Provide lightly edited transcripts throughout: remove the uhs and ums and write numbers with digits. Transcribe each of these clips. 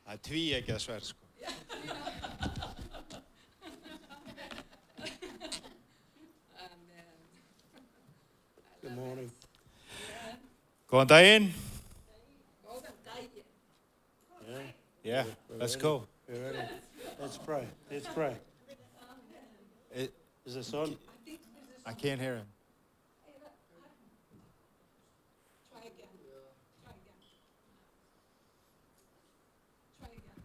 Það tvíeggja sverð, sko. Good morning. Góðan daginn. Góðan daginn. Yeah, let's go. We're ready. Let's pray. Let's pray. Is this on? I can't hear him. Try again. Try again.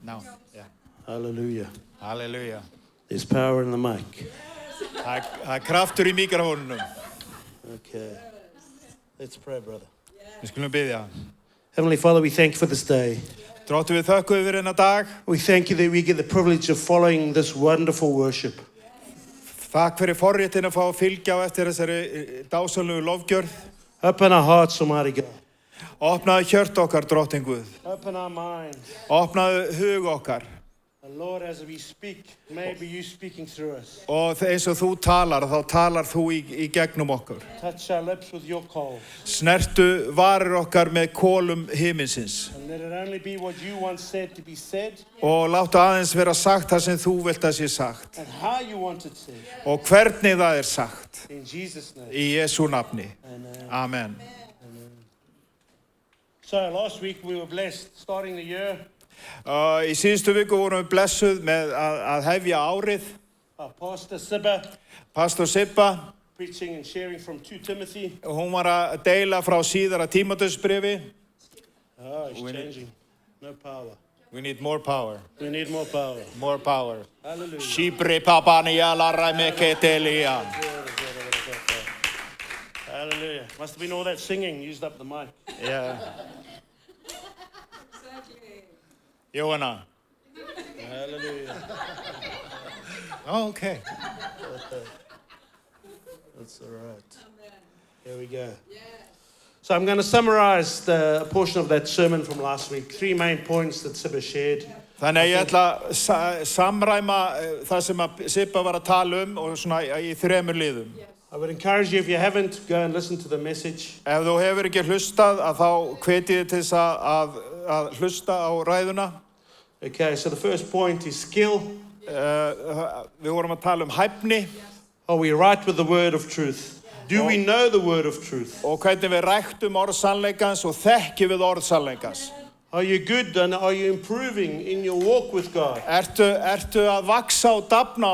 Now, yeah. Hallelujah. Hallelujah. There's power in the mic. Það kraftur í mikrofónunum. Okay. Let's pray, brother. Við skulum biðja. Heavenly Father, we thank you for this day. Dróttu við þökkum fyrir þennan dag. We thank you that we get the privilege of following this wonderful worship. Takk fyrir forréttin að fá að fylgja á eftir þessari dásamlegu lofgjörð. Open our hearts, Almighty God. Opnaðu hjört okkar, Drottinn Guð. Open our minds. Opnaðu hug okkar. And Lord, as we speak, maybe you speaking through us. Og eins og þú talar, þá talar þú í gegnum okkur. Touch our lips with your coal. Snertu varir okkar með kolum himinsins. And let it only be what you want said to be said. Og láttu aðeins vera sagt það sem þú vilt að sé sagt. And how you want it said. Og hvernig það sagt. In Jesus' name. Í Jesú nafni. Amen. Amen. So last week we were blessed starting the year. Í síðustu viku vorum við blessuð með að hefja árið. Pastor Sibba Pastor Sibba, preaching and sharing from 2 Timothy. Hún var að deila frá síðara Tímóteusbréfi. Oh, it's changing. No power. We need more power. We need more power. More power. Hallelujah. Shibri papania la rameketelia. Hallelujah. Must have been all that singing used up the mic. Yeah. Exactly. Johanna. Hallelujah. Oh, okay. That's all right. Amen. Here we go. Yes. So I'm going to summarize a portion of that sermon from last week. 3 main points that Sibba shared. Þannig að ég ætla að samræma það sem að Sibba var að tala og svona í 3 liðum. I would encourage you, if you haven't, go and listen to the message. Ef þú hefur ekki hlustað, þá hvet ég til þess að hlusta á ræðuna. Okay, so the first point is skill. Við vorum að tala hæfni. Are we right with the word of truth? Do we know the word of truth? Og hvernig við ræktum orð sannleikans og þekkjum við orð sannleikans. Are you good and are you improving in your walk with God? Ertu að vaksa og dafna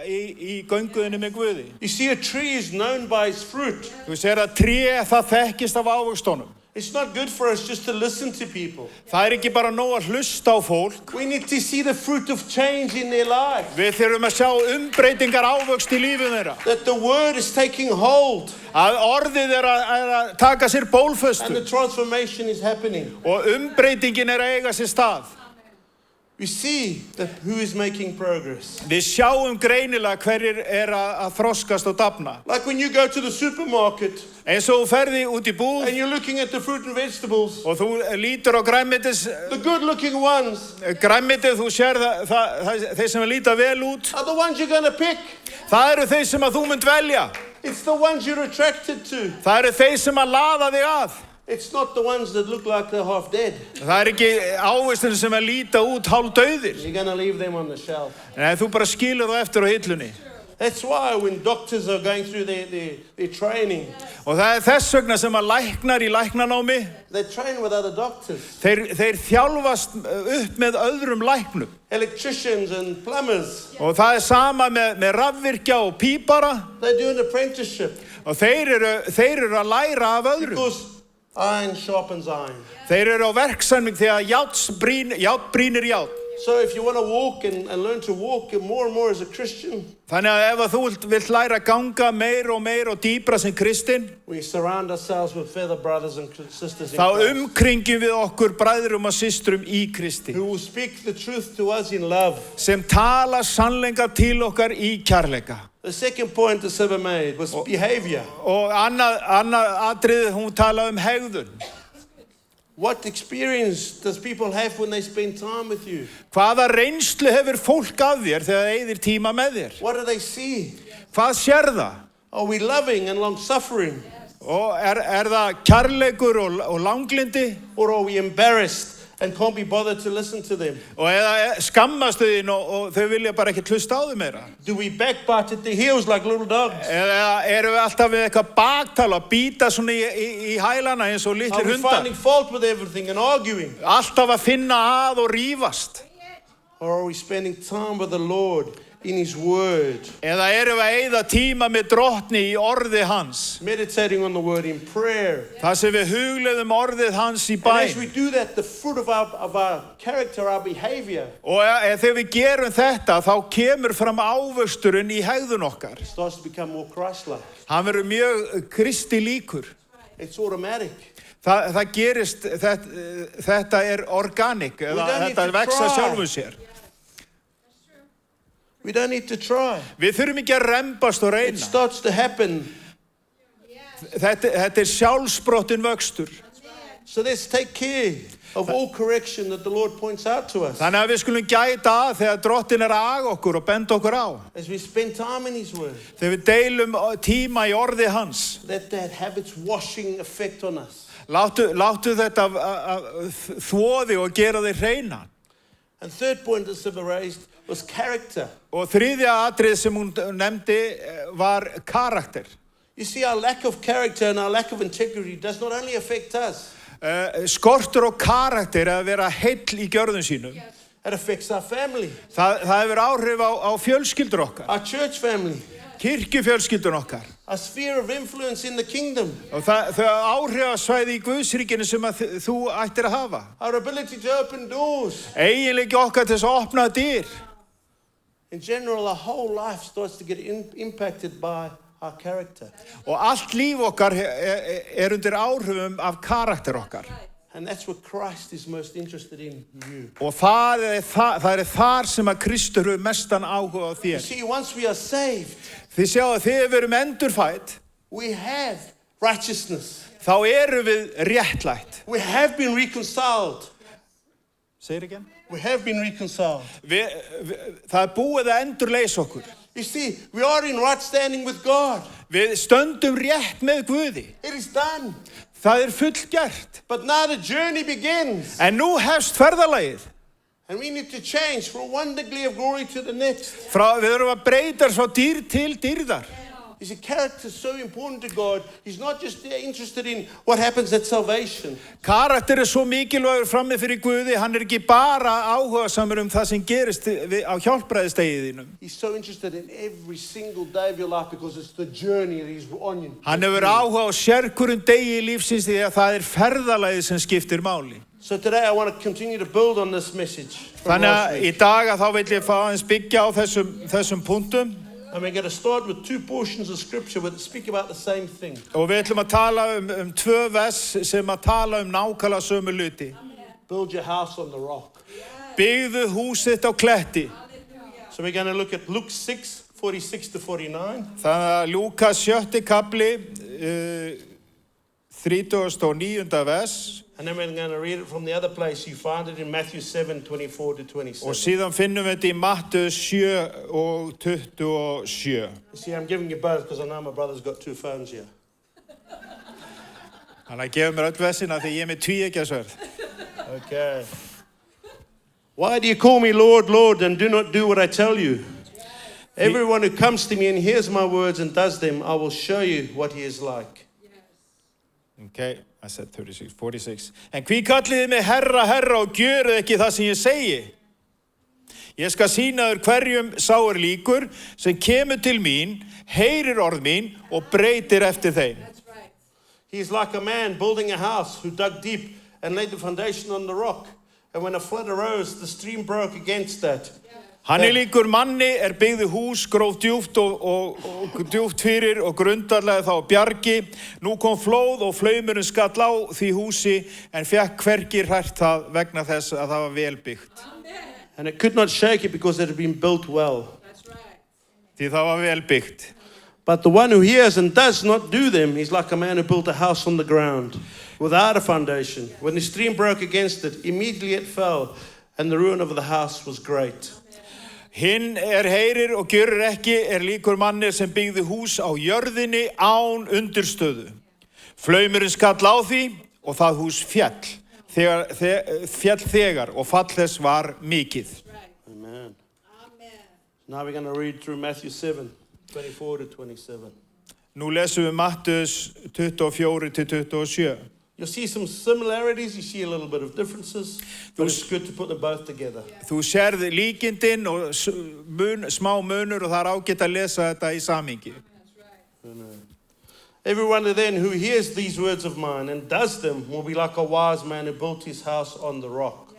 í gönguðinni með Guði? You see, a tree is known by its fruit. Þú sér að tré það þekkist af ávöxtunum. It's not good for us just to listen to people. Það ekki bara nóg að hlusta á fólk. We need to see the fruit of change in their life. Við þurfum að sjá breytingar ávöxt í lífið þeirra. That the word is taking hold. Að orðið að taka sér bólföstu. And the transformation is happening. Og breytingin að eiga sér stað. We see who is making progress. Við sjáum greinilega hverjir að þroskast og dafna. Like when you go to the supermarket. Eins og þú ferði út í búð. And you're looking at the fruit and vegetables. Og þú lítur á grænmetis. The good looking ones. Grænmetið þú sér þeir sem líta vel út. Are the ones you're going to pick. Það eru þeir sem að þú munt velja. It's the ones you're attracted to. Það eru þeir sem að laða þig að. It's not the ones that look like they're half dead. Það ekki ávistin sem að líta út hálfdauðir. You're going to leave them on the shelf. Nei, þú bara skilur það eftir á hillunni. That's why when doctors are going through their training. Og það þess vegna sem að læknar í læknanámi. They train with other doctors. Þeir þjálfast upp með öðrum læknum. Electricians and plumbers. Og það sama með rafvirkja og pípara. They do an apprenticeship. Og þeir eru að læra af öðrum. Because iron sharpens iron. Þeir eru á verksamning því að járn brýnir járn. So if you want to walk and learn to walk more and more as a Christian. Þannig að ef þú vilt læra ganga meir og dýpra sem kristinn. We surround ourselves with fellow brothers and sisters in Þá Christ. umkringjum við okkur bræðrum og systrum í Kristi. Who will speak the truth to us in love. Sem tala sannleika til okkar í kærleika. The second point that Sibba made was behavior. Og annað atriði hún talaði hegðun. What experience does people have when they spend time with you? Hvaða reynslu hefur fólk af þér þegar það eyðir tíma með þér? What do they see? Hvað sér það? Are we loving and long-suffering? Og það kærleikur og langlindi? Or are we embarrassed and can't be bothered to listen to them? Og eða skammast þau þín og þau vilja bara ekki hlusta á þau meira? Do we backbite at the heels like little dogs? Eða erum við alltaf við eitthvað baktala og býta svona í hælana eins og Are litlir we hundar? finding fault with everything and arguing? Alltaf að finna að og rífast? Or are we spending time with the Lord in His Word? Eða erum við að eyða tíma með drottni í orði hans? Meditating on the Word in prayer. Það sem við hugleiðum orðið hans í And as bæn. we do that, the fruit of our character, our behavior, Og þegar við gerum þetta, þá kemur fram ávöxturinn í hegðun okkar. starts to become more Christ-like. Hann verður mjög Kristi líkur. It's automatic. Það gerist, þetta organic, eða don't need þetta to vex að try. sjálfu sér. We don't need to try. Við þurfum ekki að rembast og It reyna. starts to happen. Þetta sjálfsbrottin vöxtur. So let's take care of all correction that the Lord points out to us. Þannig að við skulum gæta að þegar drottin að aga okkur og benda okkur á. As we spend time in His Word, Þegar við deilum tíma í orði hans. let that have its washing effect on us. Láttu þetta þvoði og gera þig hreina. And third point that Sibyl raised was character. Og þriðja atrið sem hún nefndi var karakter. You see, our lack of character and our lack of integrity does not only affect us, Skortur og karakter að vera heill í gjörðum sínum. it affects our family, Það hefur áhrif á fjölskyldur okkar, our church family, kirkjufjölskyldur okkar. our sphere of influence in the kingdom, Og þau áhrifasvæði í Guðsríkinu sem að þú ættir að hafa. our ability to open doors. Eiginleiki okkar til þess að opna dyr. In general, our whole life starts to get impacted by our character. Og allt líf okkar undir áhrifum af karakter okkar. And that's what Christ is most interested in you. Og það þar sem að Kristur hefur mestan áhuga á You þér. see, once we are saved, Þið sjáu að þið verum endurfædd, we have righteousness. þá erum við réttlætt. We have been reconciled. Segir ekki? We have been reconciled. Það búið að endurleysa okkur. You see, we are in right standing with God. Við stöndum rétt með Guði. It is done. Það fullgert. But now the journey begins. En nú hefst ferðalagið. And we need to change from one degree of glory to the next. Við erum að breyta frá dýr til dýrðar. You see, character is so important to God. He's not just interested in what happens at salvation. Karakter svo mikilvægur frammi fyrir Guði, hann ekki bara áhugasamur það sem gerist á hjálpræðistegið þínum. He's so interested in every single day of your life because it's the journey that He's on you. Hann hefur áhuga á sérhverjum degi í lífsins því að það ferðalagið sem skiptir máli. So today I want to continue to build on this message. Þannig að í dag þá vil ég fá aðeins byggja á þessum punktum. And we're going to start with two portions of scripture that speak about the same thing. Og við ætlum að tala tvö vers sem að tala nákvæmlega sömu hluti. Build your house on the rock. Byggðu húsið á kletti. So we're going to look at Luke 6, 46 to 49. Þannig að Lúkas 7. kapli 39. vers. And then we're going to read it from the other place. You find it in Matthew 7, 24 to Og 27. síðan finnum við þetta í Mattheus 7 og 27. You see, I'm giving you both because I know my brother's got two phones here. Þannig að gefa mér öll vesina því ég er með tvíeggjasverð. Okay. Why do you call me Lord, Lord, and do not do what I tell you? Everyone who comes to me and hears my words and does them, I will show you what he is like. Okay, I said 36, 46. En hví kalliði mig herra, herra og gjöruð ekki það sem ég segi? Ég skal sýna þér hverjum sá líkur sem kemur til mín, heyrir orð mín og breytir eftir þeim. He is like a man building a house who dug deep and laid the foundation on the rock. And when a flood arose, the stream broke against that. Hann líkur manni byggði hús, gróf djúpt og djúpt fyrir og grundarlega þá bjargi. Nú kom flóð og flaumurinn skall á því húsi en fekk hvergi hrært það vegna þess að það var vel byggt. And it could not shake it because it had been built well. Því það var vel byggt. But the one who hears and does not do them is like a man who built a house on the ground. without a foundation. When the stream broke against it, immediately it fell, and the ruin of the house was great. Hinn heyrir og gjörir ekki líkur manni sem byggði hús á jörðinni án undirstöðu. Flaumurinn skall á því og það hús féll þegar og fall þess var mikið. Amen. Now we're going to read through Matthew 7, 24 to 27. Nú lesum við Mattheus 24 til 27. You'll see some similarities, you see a little bit of differences, but it's good to put them both together. Þú sérð líkindin og smá munur og það ágætt að lesa þetta í samhengi. Amen. Everyone then who hears these words of mine and does them will be like a wise man who built his house on the rock.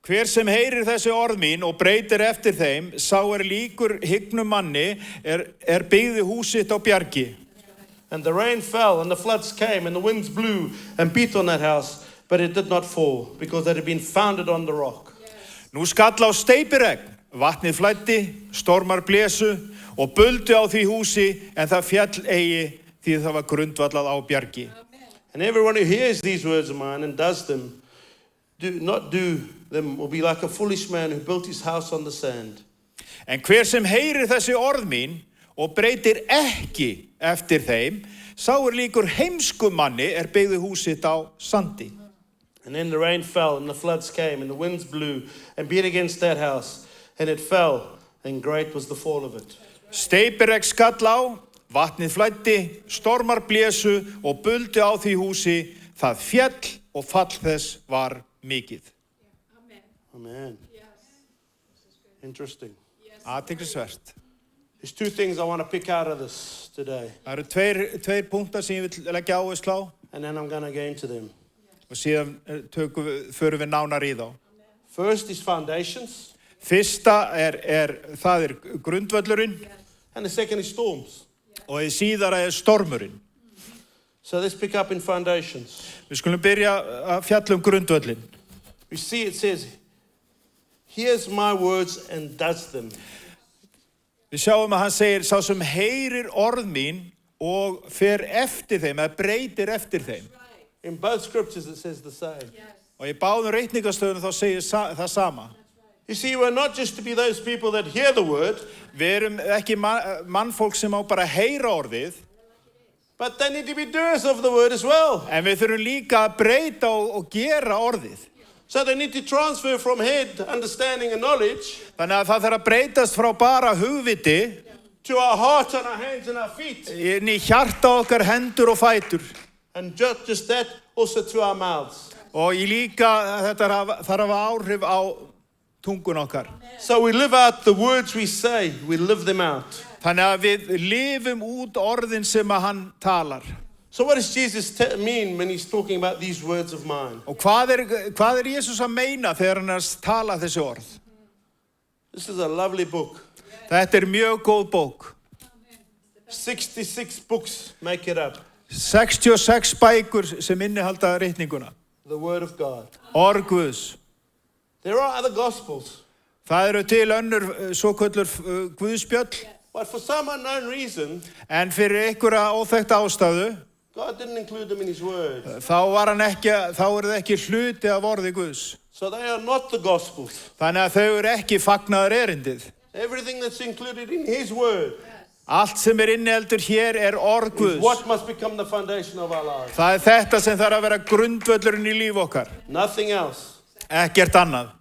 Hver sem heyrir þessi orð mín og breytir eftir þeim, sá líkur hygnum manni byggði húsitt á bjargi. And the rain fell, and the floods came, and the winds blew and beat on that house, but it did not fall, because it had been founded on the rock. Nú skall á steypiregn, vatnið flæddi, stormar blésu og buldu á því húsi, en það féll eigi því það var grundvallað á bjargi. And everyone who hears these words of mine and does them, not do them, will be like a foolish man who built his house on the sand. En hver sem heyrir þessi orð mín og breytir ekki eftir þeim, sá líkur heimskum manni byggði húsitt á sandi. And then the rain fell, and the floods came, and the winds blew and beat against that house, and it fell, and great was the fall of it. Steypiregn skall á, vatnið flæddi, stormar blésu og buldu á því húsi, það féll og fall þess var mikið. Amen. Interesting. Athyglisvert. There's two things I want to pick out of this today, Það eru tveir punktar sem ég vil leggja áherslu á and then I'm going to go into them. og síðan förum við nánar í þá. First is foundations, Fyrsta það grundvöllurinn and the second is storms. og því síðara stormurinn. So let's pick up in foundations. Við skulum byrja að fjalla grundvöllin. We see it says, hears my words and does them. Við sjáum að hann segir, sá sem heyrir orð mín og fer eftir þeim, eða breytir eftir þeim. In both scriptures it says the same. Og í báðum reikningastöðunum þá segir það sama. You see, we're not just to be those people that hear the word, Við erum ekki mannfólk sem á bara að heyra orðið, but they need to be doers of the word as well. en við þurfum líka að breyta og gera orðið. So they need to transfer from head, understanding and knowledge, Þannig að það þarf að breytast frá bara hugviti to our heart and our hands and our feet. inn í hjarta okkar, hendur og fætur. And just that, also to our mouths. Og í líka þetta þarf að hafa áhrif á tungun okkar. So we live out the words we say, we live them out. Þannig að við lifum út orðin sem að hann talar. So what does Jesus mean when he's talking about these words of mine? Og hvað Jesus að meina þegar hann tala þessi orð? This is a lovely book. Þetta mjög góð bók. 66 books make it up. 66 bækur sem innihalda reikninguna. The word of God. Orð Guðs. There are other gospels. Það eru til önnur svokölluð Guðspjöll, But for some unknown reason, en fyrir einhverja óþekkta ástæðu, God didn't include them in his word. þá það ekki hluti af orði Guðs. So they are not the gospels. Þannig að þau ekki fagnaðar erindið. Everything that's included in his word Allt sem inniheldur hér orð is Guðs. what must become the foundation of our lives. Það þetta sem þarf að vera grundvöllurinn í líf okkar. Nothing else. Ekkert annað.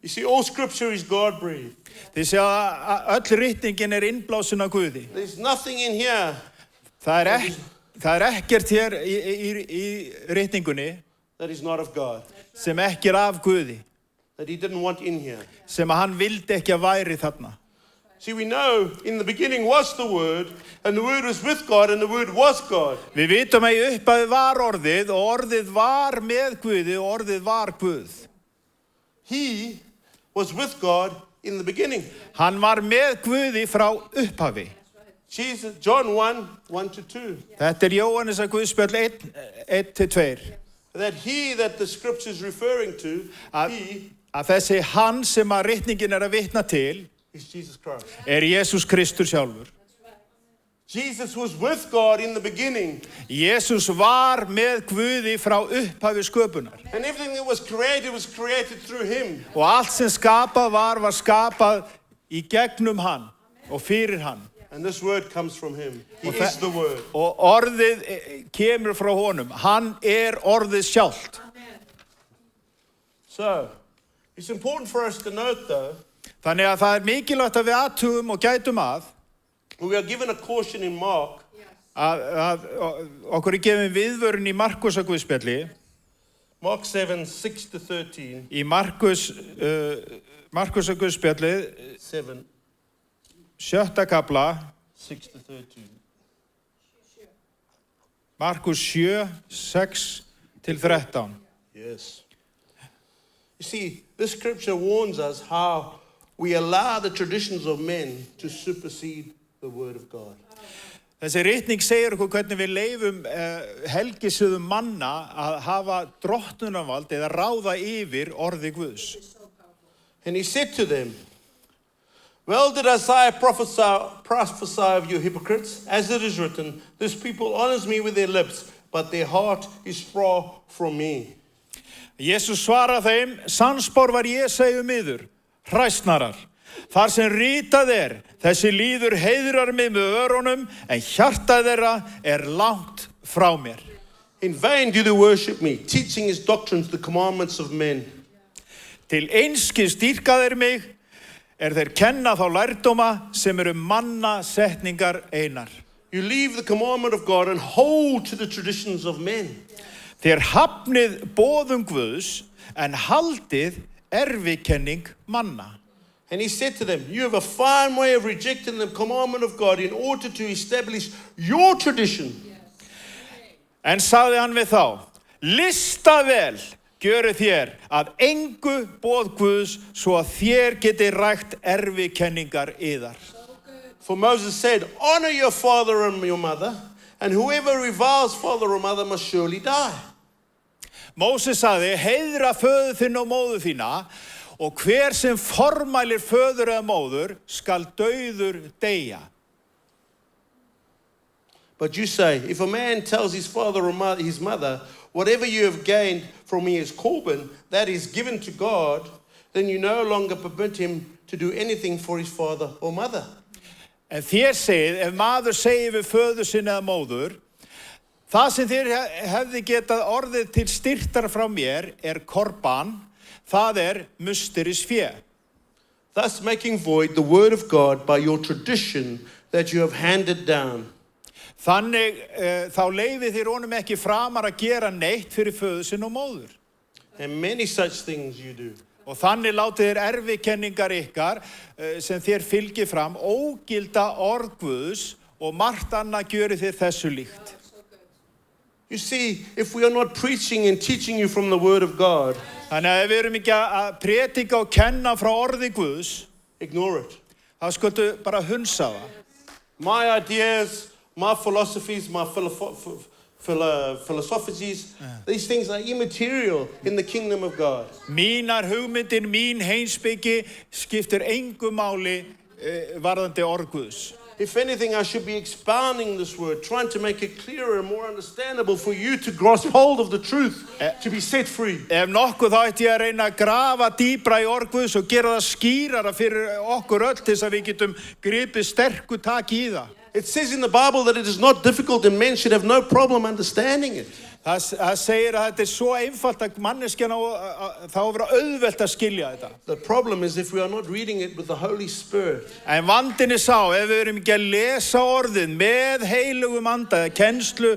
You see, all scripture is God-breathed. Þið sjá að öll ritningin innblásin af Guði. There's nothing in here Það ekkert hér í ritningunni that is not of God, sem ekki af Guði. that he didn't want in here. Sem að hann vildi ekki að væri þarna. See, we know in the beginning was the Word, and the Word was with God, and the Word was God. Við vitum að í upphafi var orðið og orðið var með Guði og orðið var Guð. He was with God in the beginning. Hann var með Guði frá upphafi. Jesus, John 1, 1-2. Þetta Jóhannes að Guðspjall 1-2. That he that the scripture is referring to, he Að þessi hann sem að ritningin að vitna til is Jesus Christ. Jesús Kristur sjálfur. Jesus was with God in the beginning. Jésús var með Guði frá upphafi sköpunar. And everything that was created through him. Og allt sem skapað var skapað í gegnum hann og fyrir hann. And this word comes from him. He is the word. Og orðið kemur frá honum. Hann orðið sjálft. So, it's important for us to note though, Þannig að það mikilvægt að við athugum og gætum að we are given a caution in Mark. að okkur gefin viðvörun í Markusar Guðspjalli. Mark 7, 6-13. Í Markusar Guðspjalli 7, 7. kapla 6-13. Markus 7, 6-13. Yes. You see, this scripture warns us how we allow the traditions of men to supersede the word of God. Þessi ritning segir okkur hvernig við leifum helgisöðum manna að hafa drottnunarvald eða ráða yfir orði Guðs. And he said to them, well did Isaiah prophesy of you hypocrites, as it is written, this people honors me with their lips, but their heart is far from me. Jesús svarar þeim, sannspár var Jesaja yður, hræsnarar. Þar sem ritað þessi líður heiðrar mig með örunum, en hjartað þeirra langt frá mér. In vain do they worship me, teaching his doctrines, the commandments of men. Til einskis dýrka þeir mig, þeir kenna þá lærdóma sem manna setningar einar. You leave the commandment of God and hold to the traditions of men. Þér hafnið boðum Guðs, en haldið erfikenning manna. And he said to them, you have a fine way of rejecting the commandment of God in order to establish your tradition. En sagði hann við þá, lista vel, gjöru þér að engu boð Guðs svo að þér geti rækt erfikenningar yðar. For Moses said, honor your father and your mother, and whoever reviles father or mother must surely die. Móses sagði, heiðra föður þinn og móður þína, og hver sem formælir föður eða móður skal dauður deyja. But you say, if a man tells his father or his mother, whatever you have gained from me is Corban, that is given to God, then you no longer permit him to do anything for his father or mother. En þér segið, ef maður segir við föður sinn eða móður, það sem þér hefði getað orðið til styrktar frá mér korban, það musteris fé. Thus making void the word of God by your tradition that you have handed down. Þannig þá leifið þér honum ekki framar að gera neitt fyrir föður sinn og móður. And many such things you do. Og þannig látið þér erfikenningar ykkar sem þér fylgir fram ógilda orð Guðs og margt annað gjörið þér þessu líkt. You see, if we are not preaching and teaching you from the word of God, þannig að ef við erum ekki að predika og kenna frá orði Guðs, ignore it. þá skuldu bara hunsa það. My ideas, my philosophies, my philosophies, these things are immaterial in the kingdom of God. Mínar hugmyndir, mín heimspeki skiptir engu máli varðandi orð Guðs. If anything, I should be expounding this word, trying to make it clearer and more understandable for you to grasp hold of the truth, to be set free. Ef nokkuð þá ætti ég að reyna að grafa dýpra í orð Guðs og gera það skýrara fyrir okkur öll til þess að við getum gripið sterku tak í það. It says in the Bible that it is not difficult and men should have no problem understanding it. Það segir að þetta svo einfalt að manneskjan þá vera auðvelt að skilja þetta. The problem is if we are not reading it with the Holy Spirit. En vandinn sá, ef við erum ekki að lesa orðin með heilugum anda, kennslu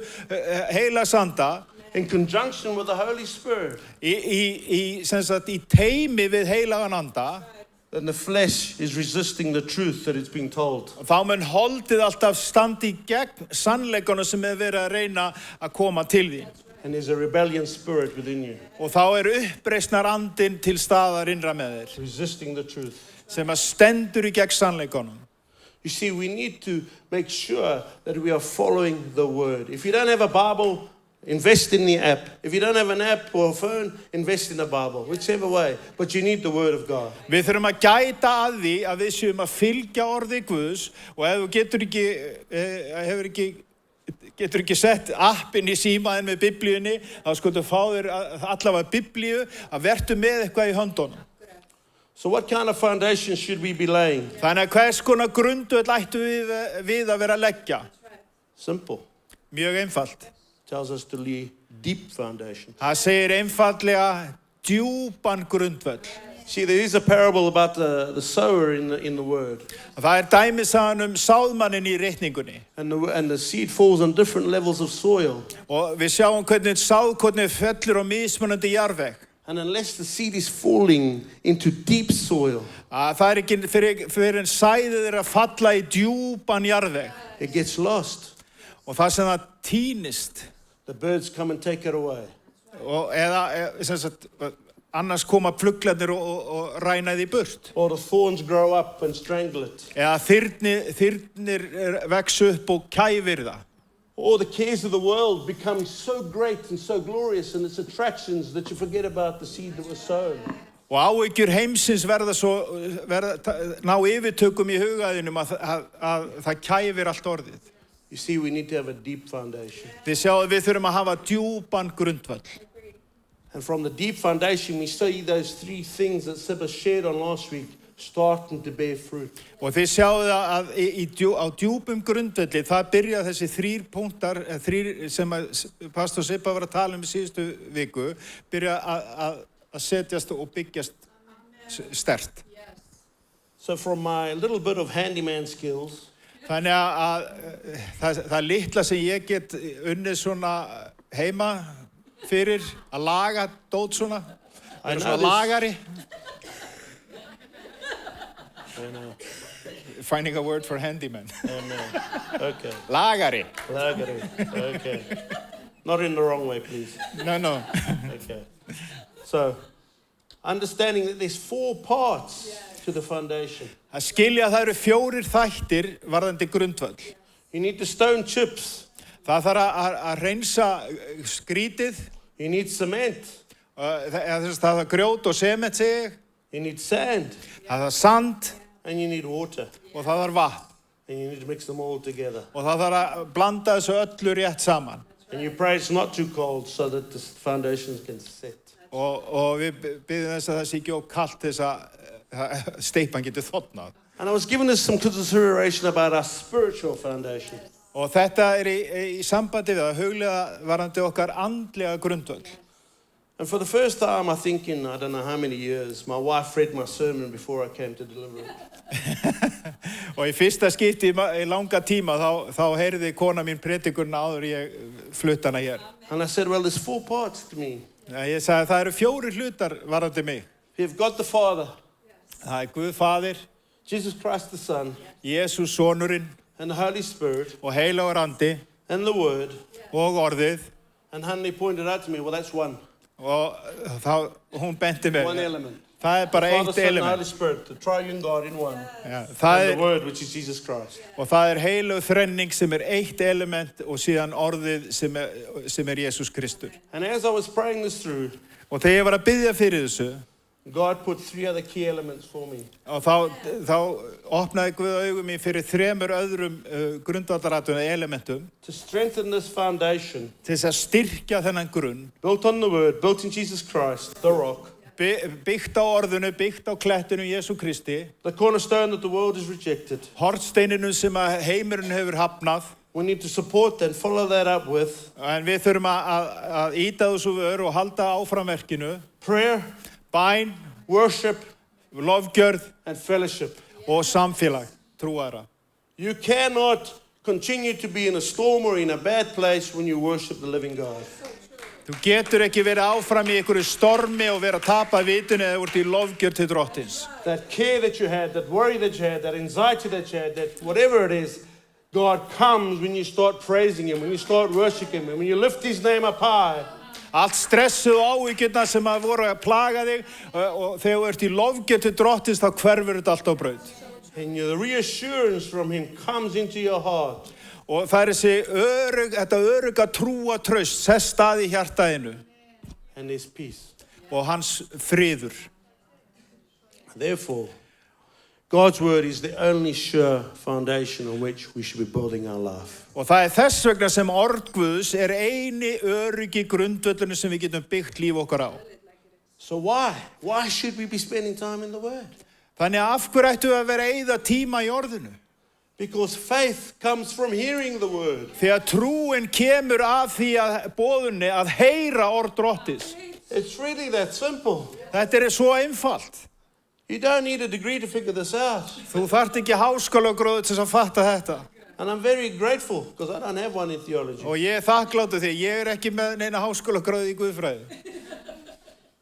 heilags anda, in conjunction with the Holy Spirit, í teimi við heilagan anda, then the flesh is resisting the truth that it's being told. Þá mun holdið alltaf standi gegn sannleikunum sem verið að reyna að koma til því. And there's a rebellion spirit within you. Og þá uppreisnar andinn til staðar innra með þér. Resisting the truth. Sem að stendur í gegn sannleikunum. You see, we need to make sure that we are following the word. If you don't have a Bible, Invest in the app. If you don't have an app or a phone, invest in the Bible, whichever way. But you need the Word of God. Við þurfum að gæta að því að við séum að fylgja orði Guðs og ef þú getur ekki sett appin í símaðin með biblíunni, þá skuldu fá þér allavega biblíu að vertu með eitthvað í höndunum. So what kind of foundation should we be laying? Þannig að hvers konar grundvöll ættu við að vera að leggja? Simple. Mjög einfalt. Tells us to lay deep foundation. Það segir einfaldlega djúpan grundvöll. See, there is a parable about the sower in the Word. Það dæmisagan sáðmanninn í reikningunni. And the seed falls on different levels of soil. Og við sjáum hvernig sáðkornið fellur á mismunandi jarðveg. And unless the seed is falling into deep soil, Það ekki fyrir en sæðið að falla í djúpan jarðveg. it gets lost. Og það sem það týnist. The birds come and take it away. Eða sem sagt, annars koma fluglarnir og ræna því burt. Or the thorns grow up and strangle it. Eða þyrnir vex upp og kæfir það. Or the cares of the world become so great and so glorious in its attractions that you forget about the seed that was sown. Og áhyggjur heimsins ná yfirtökum í hugaðinum að það kæfir allt orðið. You see, we need to have a deep foundation. Við sjáum við þurfum að hafa djúpan grundvöll. And from the deep foundation, we see those three things that Sibba shared on last week starting to bear fruit. Og þið sjáum að á djúpum grundvölli það byrja þessi þrír punktar, sem pastor Sibba var að tala í síðustu viku, byrja að setjast og byggjast sterkt. So from my little bit of handyman skills, Þannig að það litla sem ég get unnið svona heima fyrir að laga dót svona, vera svona lagari. Finding a word for handyman. Okay. Lagari. Okay. Not in the wrong way, please. No. Okay. So, understanding that there's 4 parts to the foundation. Að skilja að það eru 4 þættir varðandi grundvöll. You need the stone chips. Það þarf að reynsa skrítið. You need cement. Það þarf grjót og sement, segi ég. You need sand. Það þarf sand. And you need water. Og það þarf vatn. And you need to mix them all together. Og það þarf að blanda þessu öllu rétt saman. And you pray it's not too cold so that the foundations can set. Og við byggjum þess að það sé ekki of kalt þess að steypan getur þotnað. And I was given us some consideration about our spiritual foundation. Og þetta í sambandi við að huglega varðandi okkar andlega grundvöll. And for the first time, I think in, I don't know how many years, my wife read my sermon before I came to deliver it. Og í fyrsta skipti í langa tíma þá heyrði kona mín predikurna áður ég flutt hana hér. And I said, well, there's 4 parts to me. Ég sagði það eru 4 hlutar varðandi mig. We've got the Father, Það Guð Faðir, Jesus Christ the Son, Jesús sonurinn and the Holy Spirit, og heilagur andi and the Word. og orðið. And Hanley pointed out to me, well, that's one. Og þá hún benti mér. One element. Það bara Father, eitt Son, and Holy element. Spirit, the triune God in one. Ja, And the Word, which is Jesus Christ. Og það heilug þrenning sem eitt element og síðan orðið sem Jesús Kristur. And as I was praying this through, Og þegar ég var að biðja fyrir þessu, God put 3 other key elements for me. og þá opnaði Guð augum mín fyrir 3 öðrum grundvallaratriðum elementum To strengthen this foundation, til þess að styrkja þennan grunn, built on the Word, built in Jesus Christ, the rock, byggt á orðinu, byggt á klettinu Jesú Kristi, the cornerstone that the world has rejected. hornsteininu sem að heimurinn hefur hafnað. We need to support and follow that up with En við þurfum að íta þessu vör og halda áframverkinu, prayer, bæn, worship, lofgjörð and fellowship. og samfélag trúara. You cannot continue to be in a storm or in a bad place when you worship the living God. Þú getur ekki verið áfram í einhverju stormi og verið að tapa vitinu eða úr í lofgjörð til drottins. That care that you had, that worry that you had, that anxiety that you had, that whatever it is, God comes when you start praising Him, when you start worshiping Him, when you lift His name up high. Allt stressuð og áhyggjurnar sem að voru að plaga þig og þegar þú ert í lofgjörð til drottins þá hverfur þetta allt á braut. And the reassurance from Him comes into your heart. Og það þetta öruga trúa traust, sest stað í hjartaðinu. And there's peace. Og hans friður. Therefore, God's word is the only sure foundation on which we should be building our life. Og það þess vegna sem orð Guðs eini örugi grundvöllurinn sem við getum byggt líf okkar á. So why? Why should we be spending time in the word? Þannig af hverju ættum við að vera að eyða tíma í orðinu? Because faith comes from hearing the word. Þegar trúin kemur af því að boðunni að heyra orð Drottins. It's really that simple. Þetta svo einfalt. You don't need a degree to figure this out. Þú þarft ekki háskólagráðu til að fatta þetta. And I'm very grateful because I don't have one in theology. Og ég þakkláttur því, ég ekki með neina háskólagráðu í Guðfræði.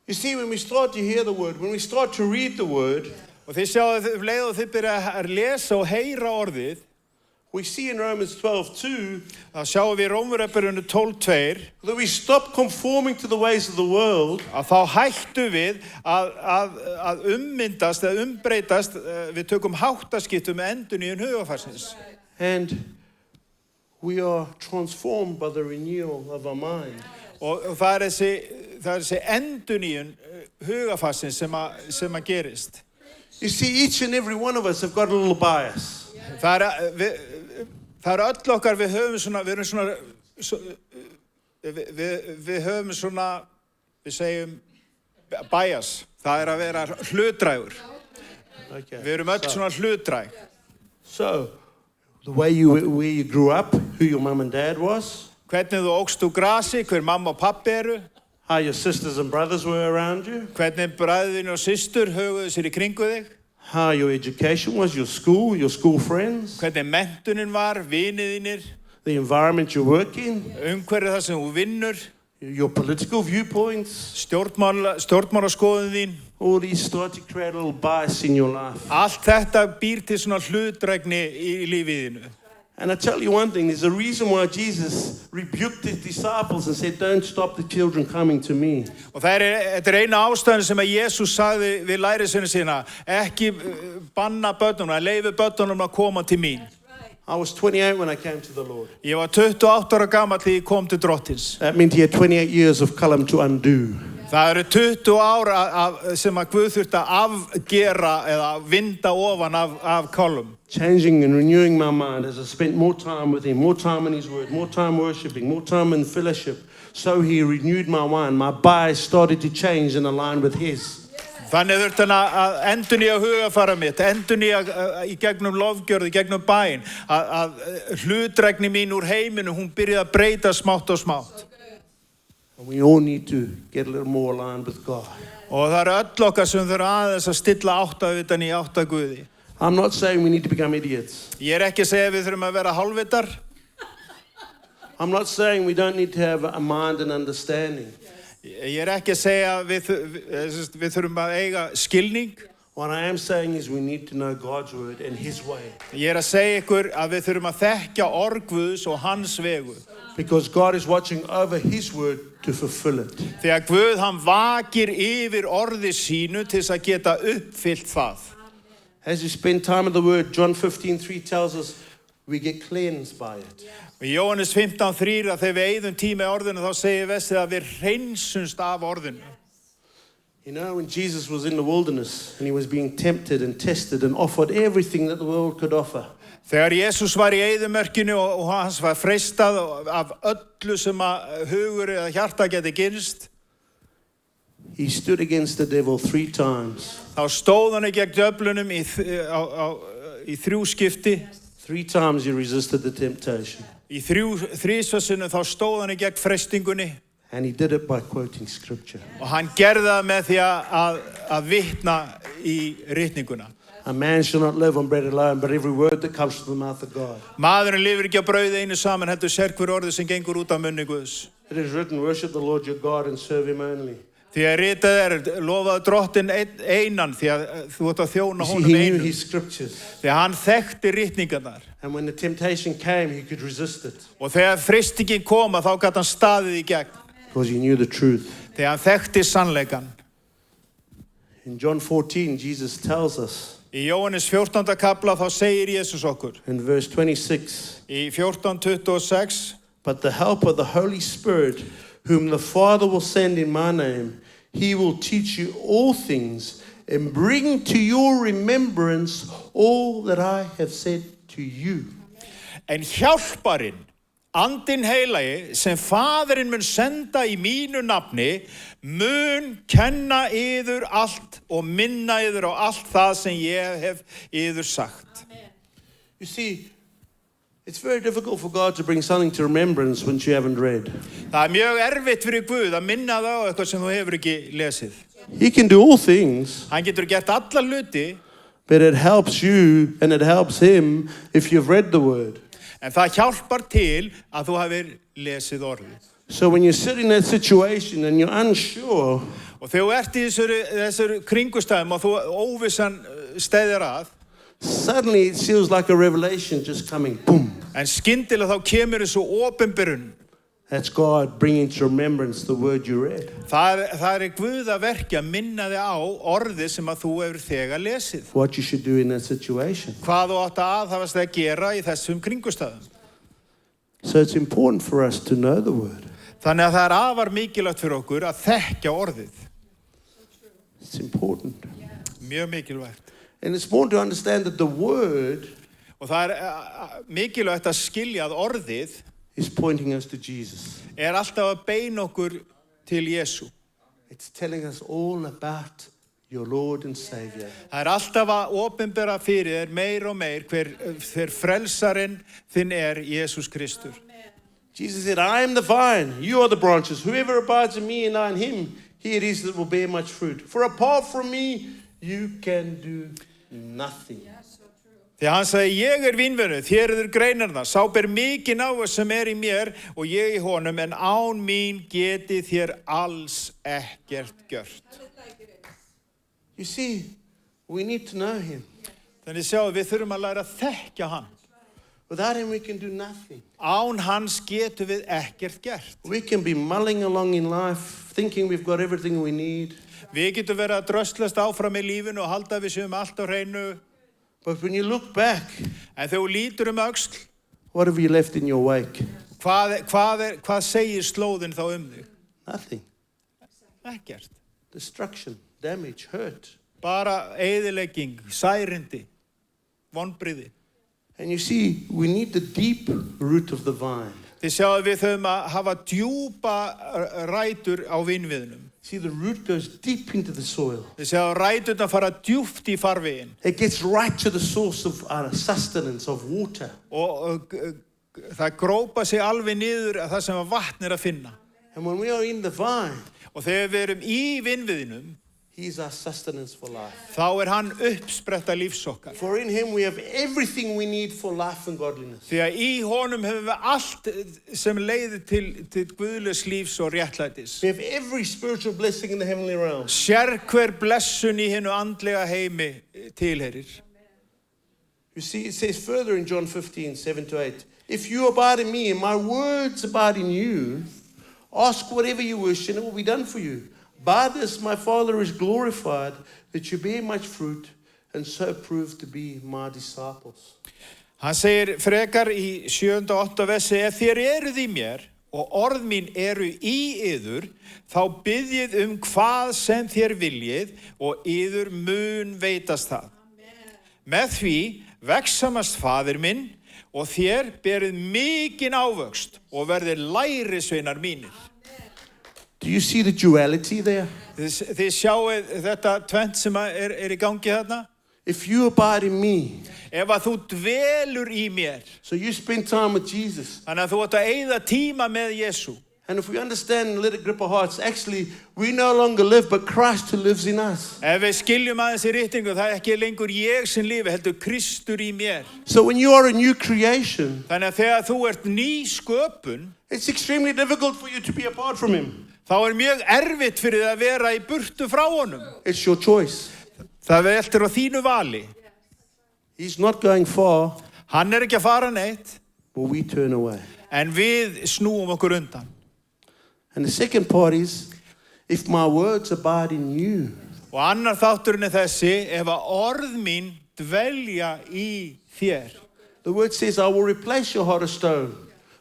You see, when we start to hear the word, when we start to read the word, og þið sjáu leið og þið byrja að lesa og heyra orðið, we see in Romans 12:2 þá sjáum við í Rómverjabréfinu 12:2 that we stop conforming to the ways of the world. Að þá hættu við að ummyndast eða umbreytast, við tökum háttaskiptum með endurnýjun hugarfarsins. And we are transformed by the renewal of our mind. Og það þessi endurnýjun hugarfarsins sem að gerist. You see, each and every one of us have got a little bias. Það öll okkar, við höfum svona, við segjum bias, það að vera hlutdrægur. Okay. Við erum öll svona hlutdræg. So, the way where you grew up, who your mom and dad was, hvernig þú ókst úr grasi, hver mamma og pappi eru, how your sisters and brothers were around you, hvernig bræðin og systur höguðu sér í kringu þig, how your education was, your school friends, hvernig menntunin var, vinir þínir, the environment you work in, umhverfið þar sem þú vinnur, your political viewpoints, stjórnmálaskoðun þín. all these start to create a little bias in your life. Allt þetta býr til svona hlutdrægni í lífið þínu. And I tell you one thing, there's a reason why Jesus rebuked his disciples and said, don't stop the children coming to me. Og þetta eina ástæðan sem að Jesús sagði við lærisveinana sína, ekki banna börnunum, að leyfa börnunum að koma til mín. I was 28 when I came to the Lord. Ég var 28 ára gamall þegar ég kom til Drottins. That meant he had 28 years of Kalam to undo. Það 20 ár sem að Guð þurfti að afgera eða vinda ofan af Kolum. Changing and renewing my mind as I spent more time with him, more time in his word, more time worshiping, more time in fellowship. So he renewed my mind. My bias started to change and align with his. Þannig þurfti hann að endurnýja hugafara mitt, endurnýja í gegnum lofgjörð, í gegnum bæn, að hlutdrægni mín úr heiminu, hún byrjaði að breyta smátt og smátt. And we all need to get a little more aligned with God. Og það öll okkar sem þurfa aðeins að stilla áttavitan í átta Guði. I'm not saying we need to become idiots. Ég ekki að segja við þurfum að vera hálfvitar. I'm not saying we don't need to have a mind and understanding. Ég ekki að segja við þurfum að eiga skilning. What I am saying is we need to know God's word and his way. Ég að segja ykkur að við þurfum að þekkja orð Guðs og hans vegu. Because God is watching over his word to fulfill it. Þegar Guð hann vakir yfir orði sínu til þess að geta uppfyllt það. As you spend time in the word, John 15:3 tells us we get cleansed by it. Í Jóhannes 15:3 að þegar við eyðum tíma í orðinu þá segir Vestið að við hreinsumst af orðinu. You know, when Jesus was in the wilderness and he was being tempted and tested and offered everything that the world could offer. Þegar Jesús var í eyðimörkinu og hans var freistað af öllu sem að hugur eða hjarta geti gynst. He stood against the devil 3 times. Þá stóð hann gegn djöflunum í 3 skipti. 3 times he resisted the temptation. Í 3 þá stóð hann gegn freistingunni. And he did it by quoting scripture. Og hann gerði það með því að vitna í ritninguna. A man shall not live on bread alone, but every word that comes from the mouth of God. Maðurinn lifir ekki á brauði einu saman, heldur sérhver orðið sem gengur út af munni Guðs. It is written, worship the Lord your God and serve him only. Því að ritað lofaðu Drottinn einan, því að þú ert að þjóna honum He knew einum. his scriptures. Því að hann þekkti ritningarnar. And when the temptation came, he could resist it. Og þegar freistingin kom, þá gat hann staðið í gegn. Because he knew the truth. Þegar hann þekkti sannleikan. In John 14, Jesus tells us Í Jóhannes 14. kapla þá segir Jesús okkur in verse 26. í 14:26 But the help of the Holy Spirit, whom the Father will send in my name, he will teach you all things and bring to your remembrance all that I have said to you. En hjálparinn, andinn heilagi, sem Faðirinn mun senda í mínu nafni, mun kenna yður allt og minna yður á allt það sem ég hef yður sagt. You see, it's very difficult for God to bring something to remembrance when you haven't read. Það mjög erfitt fyrir Guð að minna það á eitthvað sem þú hefur ekki lesið. He can do all things, Hann getur gert alla hluti, but it helps you and it helps him if you've read the word. en það hjálpar til að þú hafir lesið orðið. So when you sit in that situation and you're unsure, Og þegar þú ert í þessari kringustæðum og þú óvissan steðjar að, suddenly it feels like a revelation just coming, boom. en skyndilega þá kemur þessu opinberun. That's God bringing to remembrance the word you read. Það Guð að verki að minna þig á orðið sem að þú hefur þegar lesið. What you should do in that situation. Hvað þú átt að aðhafast að gera í þessum kringustæðum. So it's important for us to know the word. Þannig að það afar mikilvægt fyrir okkur að þekkja orðið. It's important. Mjög mikilvægt. And it's important to understand that the word Og það mikilvægt að skilja að orðið is pointing us to Jesus. alltaf að beina okkur til Jesú. It's telling us all about your Lord and Savior. Það alltaf að opinbera fyrir þér meir og meir hver frelsarinn þinn Jesús Kristur. Jesus said, I am the vine, you are the branches. Whoever abides in me and I in him, he it is that will bear much fruit. For apart from me, you can do nothing. Því hann sagði, ég vínverðið, þér greinarnar, sá ber mikinn ávöxt sem í mér og ég í honum, en án mín geti þér alls ekkert gjört. You see, we need to know him. Þannig sjáum við þurfum að læra að þekkja hann. Without him, we can do nothing. Án hans getum við ekkert gert. We can be mulling along in life, thinking we've got everything we need. Við getum verið að dröslast áfram í lífinu og halda við séum allt á hreinu. But when you look back, En þegar þú lítur öxl, what have you left in your wake? hvað segir slóðin þá þig? Nothing. Ekkert. Destruction, damage, hurt. Bara eyðilegging, særindi, vonbrigði. And you see, we need the deep root of the vine. Þið sjáum við þurfum að hafa djúpa rætur á vínviðnum. See, the root goes deep into the soil. Þið sjáum ræturnar fara djúpt í farveginn. It gets right to the source of our sustenance, of water. Og það grópa sig alveg niður að það sem vatn að finna. And when we are in the vine, Og þegar við erum í vínviðinum, he is our sustenance for life. þá hann uppspretta lífs okkar. For in him we have everything we need for life and godliness. Því að í honum höfum við allt sem leiðir til guðlegs lífs og réttlætis. We have every spiritual blessing in the heavenly realm. Hver blessun í hinu andlega heimi tilheyrir. You see, it says further in John 15, 7-8, if you abide in me and my words abide in you, ask whatever you wish and it will be done for you. By this my Father is glorified, that you bear much fruit and so prove to be my disciples. Hann segir frekar í 7. og 8. versi, ef þér eruð í mér og orð mín eru í yður, þá biðjið hvað sem þér viljið og yður mun veitast það. Með því vexsamast Faðir minn og þér berið mikinn ávöxt og verðir lærisveinar mínir. Do you see the duality there? Þið sjáuð þetta tvennt sem í gangi þarna? If you abide in me, Ef að þú dvelur í mér, so you spend time with Jesus, þannig að þú átt að eyða tíma með Jesú. and if we understand and let it grip our hearts, actually we no longer live but Christ who lives in us. Ef við skiljum aðeins í ritningu, það ekki lengur ég sem lifi, heldur Kristur í mér. So when you are a new creation, Þannig að þegar þú ert ný sköpun, it's extremely difficult for you to be apart from him. þá mjög erfitt fyrir það að vera í burtu frá honum. It's your choice. Það veltur á þínu vali. He's not going far, Hann ekki að fara neitt, but we turn away. en við snúum okkur undan. And the second part is, if my words abide in you, Og annar þátturinn þessi, ef að orð mín dvelja í þér. The word says, I will replace your heart of stone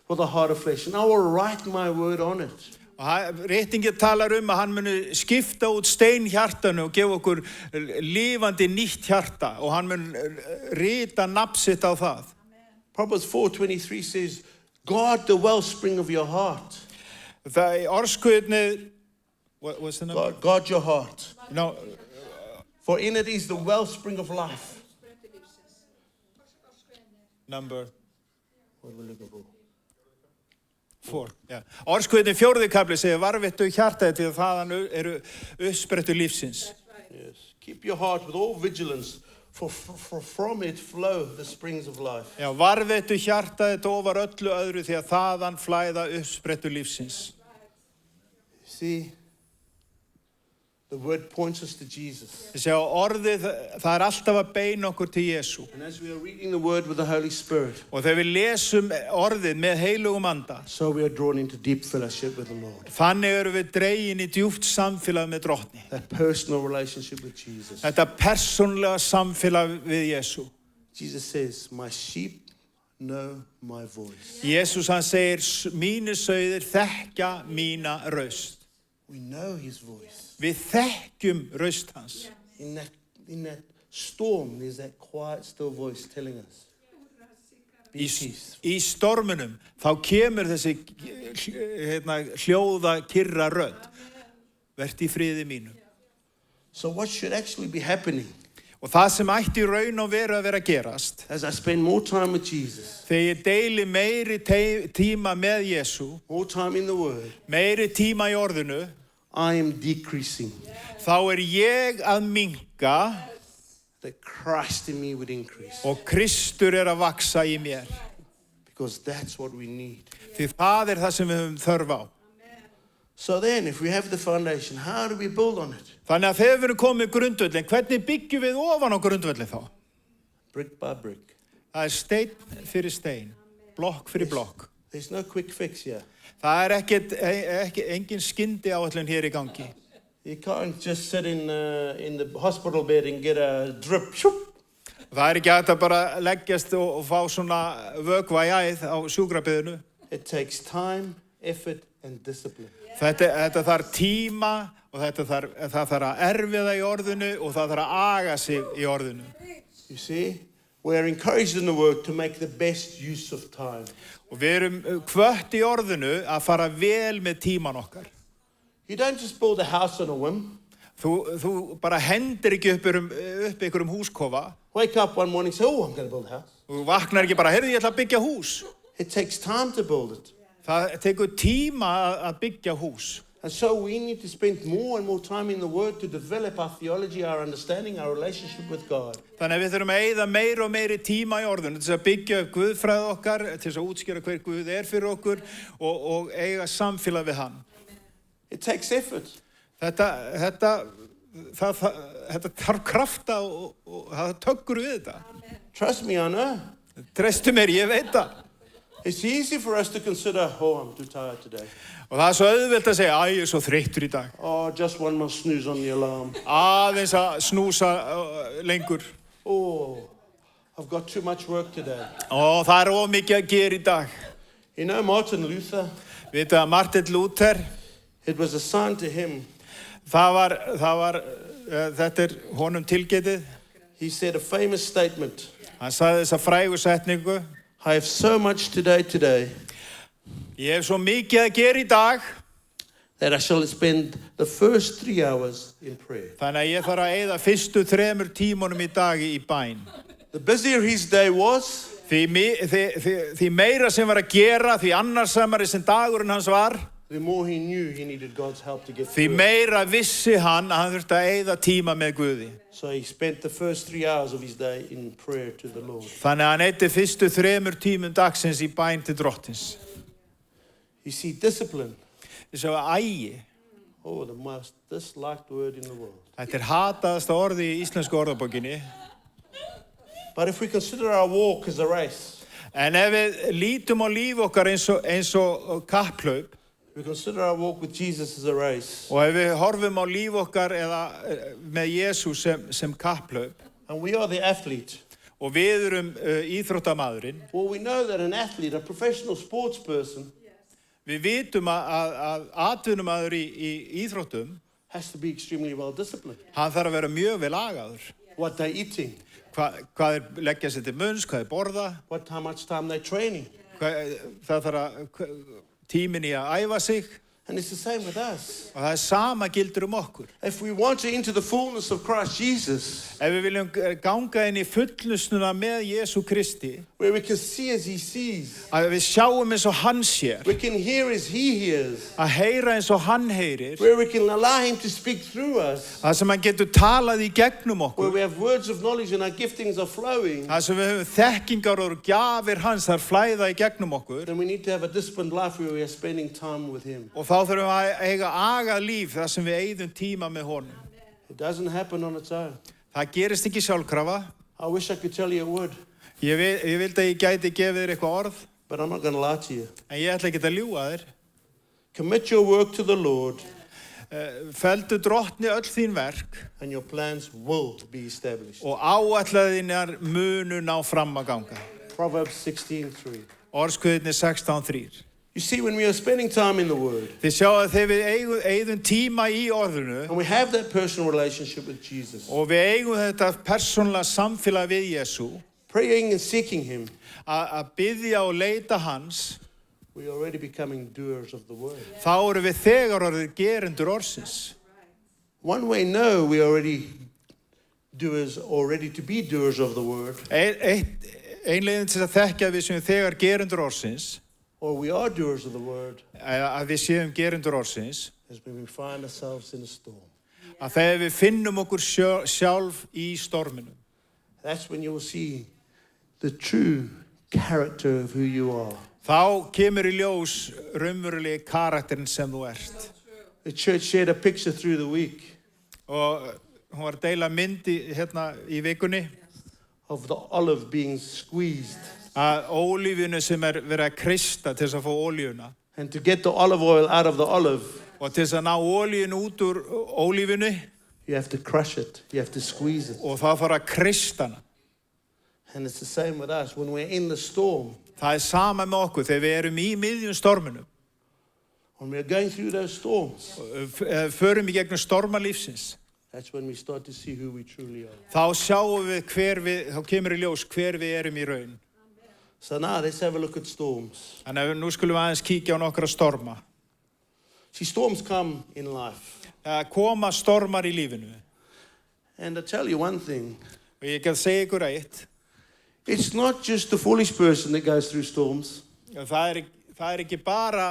with a heart of flesh, and I will write my word on it. Og réttingin talar að hann muni skipta út steinhjartanu og gefa okkur lifandi nýtt hjarta og hann mun rita nafn sitt á það. Proverbs 4:23 says, guard the wellspring of your heart. Það orðskviðnið, what's the number? Guard your heart. No, For in it is the wellspring of life. number What are we looking for? 4. Yeah. Orðskviðin 4. kafli segir varðveittu hjartaði til þaðan eru uppsprettu lífsins. Yes. Keep your heart with all vigilance, for from it flow the springs of life. Já, varðveittu hjartaði ofar öllu öðru því að þaðan flæða uppsprettu lífsins. See, the word points us to Jesus. Þið sjá orðið, það alltaf að beina okkur til Jesú. And as we are reading the word with the Holy Spirit, Og þegar við lesum orðið með heilugum anda, so we are drawn into deep fellowship with the Lord. þannig eru við dregin í djúpt samfélag með drottni. That personal relationship with Jesus. Þetta persónlega samfélag við Jesú. Jesus says, my sheep know my voice. Jesús hann segir, mínir sauðir þekkja mína raust. We know his voice. Við þekkjum raust hans. In that storm, there's that quiet, still voice telling us, be peace. Í stormunum þá kemur þessi hljóða kyrra rödd. Vert í friði mínum. So what should actually be happening Og það sem ætti í raun og veru að vera að gerast, as I spend more time with Jesus, þegar ég deili meiri tíma með Jesú, more time in the Word, meiri tíma í orðinu, I am decreasing, þá ég að minnka that Christ in me would increase. og Kristur að vaksa í mér. Because that's what we need. Því það það sem við höfum þörf á. So then, if we have the foundation, how do we build on it? Þannig að þegar við erum komið grundvöllin, hvernig byggjum við ofan á grundvöllin þá? Brick by brick. Það stein fyrir stein, blokk fyrir blokk. There's no quick fix here. Það engin skyndi áætlun hér í gangi. You can't just sit in the hospital bed and get a drip. Shoop. Það ekki hægt að bara leggjast og fá svona vökva í æð á sjúkrabeðinu. It takes time, effort, and discipline. Þetta þarf tíma og það þarf að erfiða í orðinu og það þarf að aga sig í orðinu. You see, we're encouraged in the word to make the best use of time. Og við erum hvött í orðinu að fara vel með tíman okkar. You don't just build a house on a whim. Þú bara hendir ekki upp einhverjum húskofa. Wake up one morning and say, oh, I'm going to build a house. Þú vaknar ekki bara, heyrðu, ég ætla að byggja hús. It takes time to build it. Það tekur tíma að byggja hús. And so we need to spend more and more time in the Word to develop our theology, our understanding, our relationship with God. Þannig að við þurfum að eyða meiri og meiri tíma í orðinu til að byggja upp guðfræði okkar, til að útskýra hver Guð fyrir okkur og eiga samfélag við hann. It takes effort. Þetta þarf krafta og það tökkur við þetta. Trust me, I know. Trestu mér, ég veit það. It's easy for us to consider, oh, I'm too tired today. Og það svo auðvelt að segja, ég svo þreyttur í dag. Oh, just one more snooze on the alarm. Aðeins að snúsa lengur. Oh, I've got too much work today. Og það of mikið að gera í dag. You know Martin Luther? Vitið að Martin Luther, It was assigned to him. Þetta honum tilgetið. He said a famous statement. Hann sagði þessa frægu setningu. I have so much today Ég hef svo mikið að gera í dag that I shall spend the first 3 hours in prayer. þannig að ég þarf að eyða fyrstu 3 tímunum í dag í bæn. The busier his day was, Því meira sem var að gera, því annarsamari sem dagurinn hans var, the more he knew he needed God's help to get því through it. meira vissi hann að hann þurfti að eyða tíma með Guði. So he spent the first 3 hours of his day in prayer to the Lord. Þannig að hann eyddi fyrstu 3 tímum dagsins í bæn til drottins. You see, discipline. Þessu ægi. Oh, the most disliked word in the world. Þetta hataðasta orði í íslensku orðabókinni. But if we consider our walk as a race, En ef við lítum á líf okkar eins og kapplaup, we consider our walk with Jesus as a race, og ef við horfum á líf okkar eða með Jesú sem kapplaup, And we are the athlete. og við erum íþróttamaðurinn. Well, we know that an athlete, a professional sports person, Við vitum að atvinnumaður í íþróttum, has to be extremely well disciplined. hann þarf að vera mjög vel agaður. What they're eating, Hvað þeir leggja sér til munns, hvað þeir borða, how much time they're training. það þarf að tíminn í að æfa sig. And it's the same with us. Og það sama gildur okkur. If we want to enter the fullness of Christ Jesus, Ef við viljum ganga inn í fullnusnuna með Jesú Kristi, where we can see as he sees, að við sjáum eins og hann sér, we can hear as he hears, að heyra eins og hann heyrir, where we can allow him to speak through us, það sem hann getur talað í gegnum where okkur, we have words of knowledge and our giftings are flowing, það sem við höfum þekkingar og gjafir hans þar flæða í gegnum okkur, then we need to have a disciplined life where we are spending time with him. og þá þurfum við að eiga agað líf þar sem við eyðum tíma með honum. It doesn't happen on its own. Það gerist ekki sjálfkrafa. I wish I could tell you it would, Ég vildi að ég gæti gefið þér eitthvað orð, but I'm not going to lie to you. en ég ætla ekki að ljúga þér. Commit your work to the Lord, Feldu drottni öll þín verk and your plans will be established. og áætlaðinnar munu ná fram að ganga. Proverbs 16:3. Orðskviðni 16:3. You see, when we are spending time in the Word, Þið sjá að þegar við eigum tíma í orðinu and we have that personal relationship with Jesus, og við eigum þetta persónlega samfélag við Jesú, praying and seeking Him, að biðja og leita hans, we are already becoming doers of the Word. þá erum við þegar orðið gerendur orðsins. One way, no, we are already doers, or ready to be doers of the Word, Ein leiðin til að þekkja að við séum þegar gerendur orðsins, or we are doers of the Word, að við séum gerendur orðsins, is when we find ourselves in a storm. að þegar við finnum okkur sjálf í storminum, That's when you will see the true character of who you are. þá kemur í ljós raunverulegi karakterinn sem þú ert. The church shared a picture through the week Og hún var að deila myndi hérna í vikunni, of the olive being squeezed. að ólífinu sem verið að kreista til þess að fá ólífuna, And to get the olive oil out of the olive, og til þess að ná ólífinu út úr ólífinu, you have to crush it. You have to squeeze it. og það þarf að kreista hana. And it's the same with us. When we're in the storm, Það sama með okkur þegar við erum í miðjum storminum, when we're going through those storms, förum í gegnum storma lífsins, that's when we start to see who we truly are. þá sjáum við þá kemur í ljós hver við erum í raun. So now let's have a look at storms. Þannig að nú skulum við aðeins kíkja á nokkra storma. See, storms come in life. Það koma stormar í lífinu. And I tell you one thing, Og ég kan segja ykkur eitt, it's not just the foolish person that goes through storms. það er ekki bara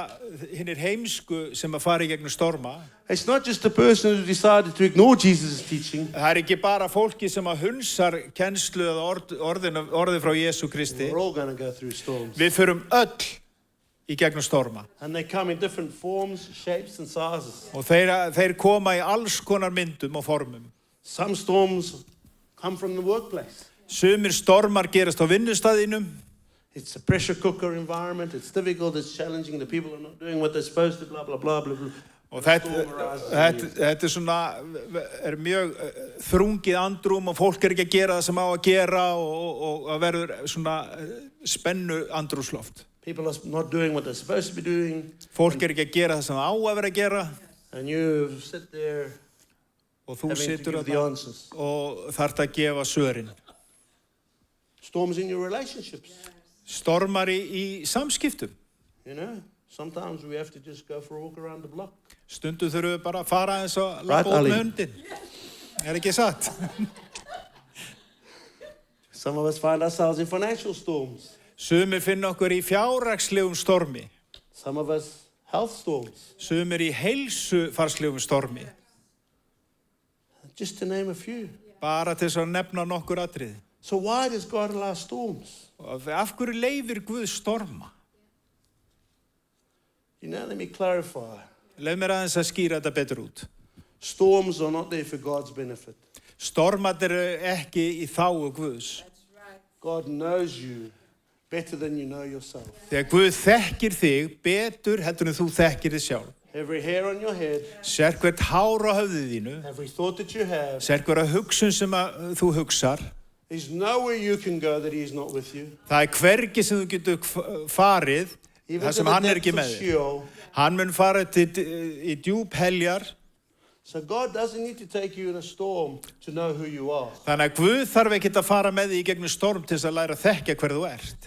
hinnir heimsku sem að fara í gegnum storma. It's not just the person who decided to ignore Jesus' teaching. Það er ekki bara fólki sem að hunsar kennslu eða orðið frá Jesú Kristi. We're all going to go through storms. Við förum öll í gegnum storma. And they come in different forms, shapes, and sizes. Og þeir koma í alls konar myndum og formum. Some storms come from the workplace. Sumir stormar gerast á vinnustæðinum. It's a pressure cooker environment. It's difficult. It's challenging. The people are not doing what they're supposed to, blah, blah, blah, blah, blah. Og þetta er mjög þrungið andrúm og fólk er ekki að gera það sem á að gera og það verður svona spennu andrúmsloft. People are not doing what they're supposed to be doing. Fólk er ekki að gera það sem það á að vera að gera. And you sit there Og þú having to situr give the þarna answers. og þarft að gefa svörin. Storms in your relationships. Stormar í samskiptum. You know, sometimes we have to just go for a walk around the block. Stundu þurfum við bara að fara eins og Right, labba út Ali? með hundin. Er ekki satt? Some of us find ourselves in financial storms. Sumir finna okkur í fjárhagslegum stormi. Some of us health storms. Sumir í heilsufarslegum stormi. Just to name a few. Bara til þess að nefna nokkur atriði. So why does God allow storms? Og af hverju leifir Guð storma? You know, let me clarify. Leif mér aðeins að skýra þetta betur út. Storms are not there for God's benefit. Stormat eru ekki í þágu Guðs. God knows you better than you know yourself. Þegar Guð þekkir þig betur heldur en þú þekkir þig sjálf. every hair on your head, sér hvert hár á höfðið þínu, every thought that you have. sér hverja hugsun sem að þú hugsar. There's nowhere you can go that He's not with you. Það er hvergi sem þú getur farið, Even þar to sem the hann er depths ekki of með þig. Sheol. Hann mun fara í djúp heljar, So God doesn't need to take you in a storm to know who you are. þannig að Guð þarf ekki að fara með því í gegnum storm til þess að læra að þekkja hver þú ert.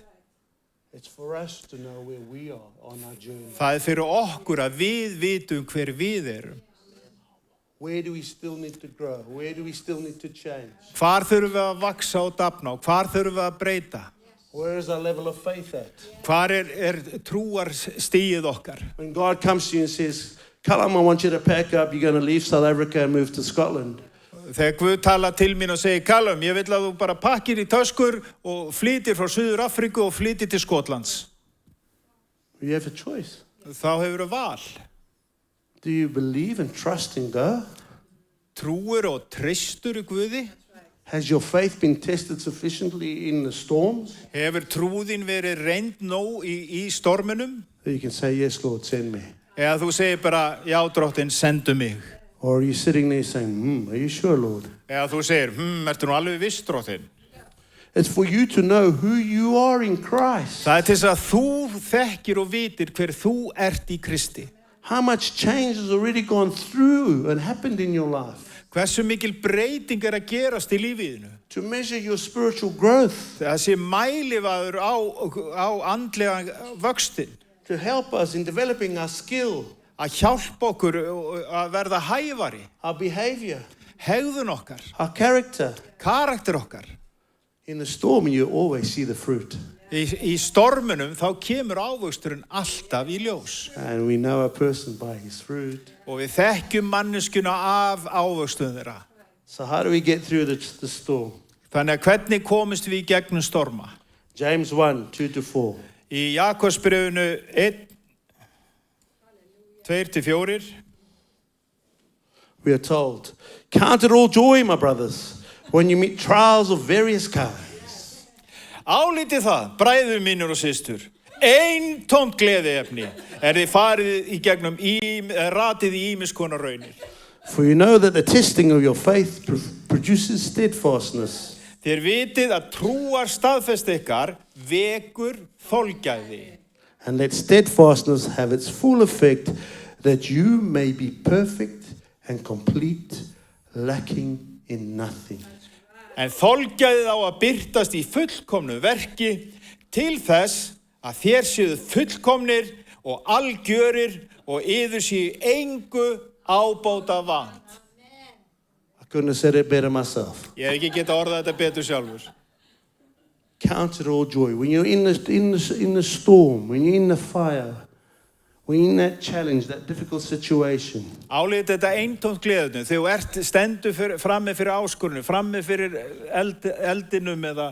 It's for us to know where we are on our journey. Það er fyrir okkur að við vitum hver við erum. Where do we still need to grow? Where do we still need to change? Hvar þurfum við að vaksa og dafna og hvar þurfum við að breyta? Where is our level of faith at? Hvar er trúarstigið okkar? When God comes to you and says, Callum, I want you to pack up, you're going to leave South Africa and move to Scotland. Þegar Guð tala til mín og segir, Callum, ég vil að þú bara pakkir í töskur og flytir frá Suður Afríku og flytir til Skotlands. You have a choice. Þá hefur þú val. Do you believe and trust in God? Trúir og treystur í Guði? Has your faith been tested sufficiently in the storms? Hefur trúðin verið reynd nóg í storminum? That you can say, yes, Lord, send me. Eða þú segir bara, já, Drottinn, sendu mig. Or are you sitting there saying, are you sure, Lord? Eða þú segir, ertu nú alveg viss, Drottinn? It's for you to know who you are in Christ. Það er til þess að þú þekkir og vitir hver þú ert í Kristi. How much change has already gone through and happened in your life? Hversu mikil breyting er að gerast í lífiðinu? To measure your spiritual growth. Það sé mælivaður á andlega vöxtin. To help us in developing our skill. Að hjálpa okkur að verða hæfari. Our behavior. Hegðun okkar. Our character. Karakter okkar. In the storm you always see the fruit. Í stormunum þá kemur ávöxturinn alltaf í ljós. And we know a person by his fruit. Og við þekkjum manneskuna af ávöxtum þeirra. So how do we get through the storm? Þannig að hvernig komist við í gegnum storma? James 1, 2-4. Í Jakobsbréfinu 1, 2-4. We are told, count it all joy, my brothers, when you meet trials of various kinds. Álítið það, bræður mínur og systur, eintómt gleðiefni þið farið í gegnum ratið í ýmiss konar raunir. For you know that the testing of your faith produces steadfastness. Þér vitið að trúar staðfest ykkar vekur þolgæði. And let steadfastness have its full effect, that you may be perfect and complete, lacking in nothing. En þolgæðið á að birtast í fullkomnu verki til þess að þér séu fullkomnir og algjörir og yður séu engu ábóta vant. I couldn't have said it better myself. Ég hef ekki getað orðað þetta betur sjálfur. Count it all joy. When you're in the storm, when you're in the fire, when you're in that challenge, that difficult situation. Álítið þetta eintómt gleðinu, þegar þú stendur frammi fyrir áskorunum, frammi fyrir eldinum eða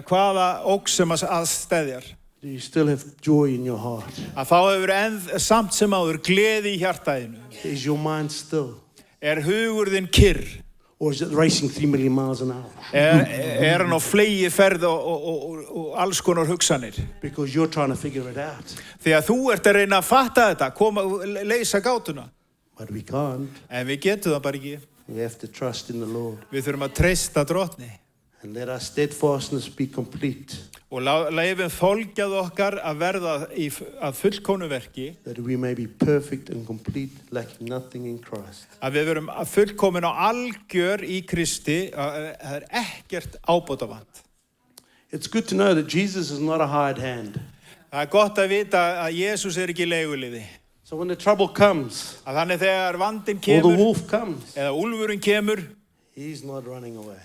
hvaða óx sem að steðjar. Do you still have joy in your heart? Að þá hefur samt sem áður gleði í hjartaðinu. Is your mind still? Hugur þinn kyrr? Or is it racing 3 million miles an hour? Hann á flegi ferð og alls konar hugsanir? Because you're trying to figure it out. Því að þú ert að reyna að fatta þetta, leysa gátuna. But we can't. En við getum það bara ekki. We have to trust in the Lord. Við þurfum að treysta Drottni. And let our steadfastness be complete. Og leifum þolgjað okkar að verða að fullkomnu verki. That we may be perfect and complete, lacking nothing in Christ. Að við verum fullkomin á algjör í Kristi, það ekkert ábótavant. It's good to know that Jesus is not a hired hand. Það gott að vita að Jesús ekki leiguliði. So when the trouble comes, Að þannig þegar vandinn or the kemur, wolf comes, eða úlfurinn kemur, he's not running away.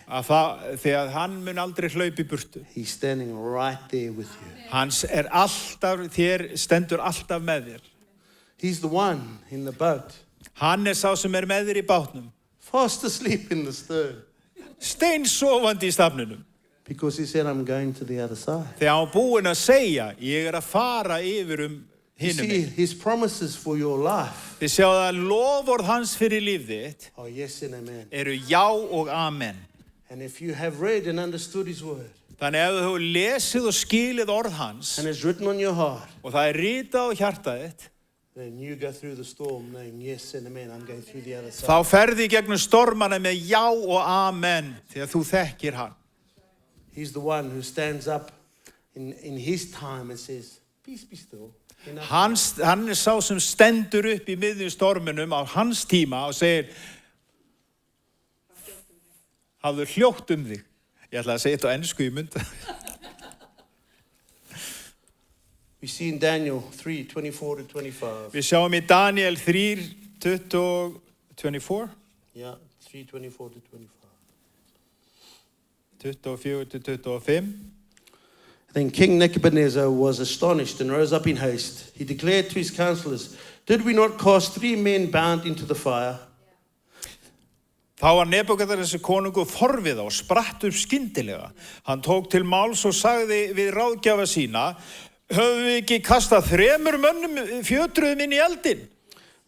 Þegar hann mun aldrei hlaupa í burtu. He's standing right there with you. Hans alltaf, þér stendur alltaf með þér. He's the one in the boat, Hann sá sem með þér í bátnum. fast asleep in the stern. Steinsofandi í stafnunum. Because he said, I'm going to the other side. Þegar hann búinn að segja, ég að fara yfir You hinum. see, his promises for your life Þið sjáðu að loforð hans fyrir líf þitt are yes and amen. já og amen. And if you have read and understood his word, Þannig ef þú hefur lesið og skilið orð hans and it's written on your heart, og það ritað á hjartað þitt, then you go through the storm knowing, yes and amen, I'm going through the other side. Þá ferði í gegnum stormana með já og amen, því að þú þekkir hann. He's the one who stands up in his time and says, peace be still. Enough. Hann sá sem stendur upp í miðjum storminum á hans tíma og segir, hafðu hljótt þig. Ég ætla að segja þetta á ensku í mynd. We see in Daniel 3:24-25. Við sjáum í Daniel 3:24. Yeah, 3:24-25. 24-25. Then King Nebuchadnezzar was astonished and rose up in haste. He declared to his counselors, did we not cast 3 men bound into the fire? Þá var Nebúkadnesar konungur forviða og spratt upp skyndilega. Hann tók til máls og sagði við ráðgjafa sína, höfum við ekki kastað 3 mönnum fjötruðum inn í eldinn?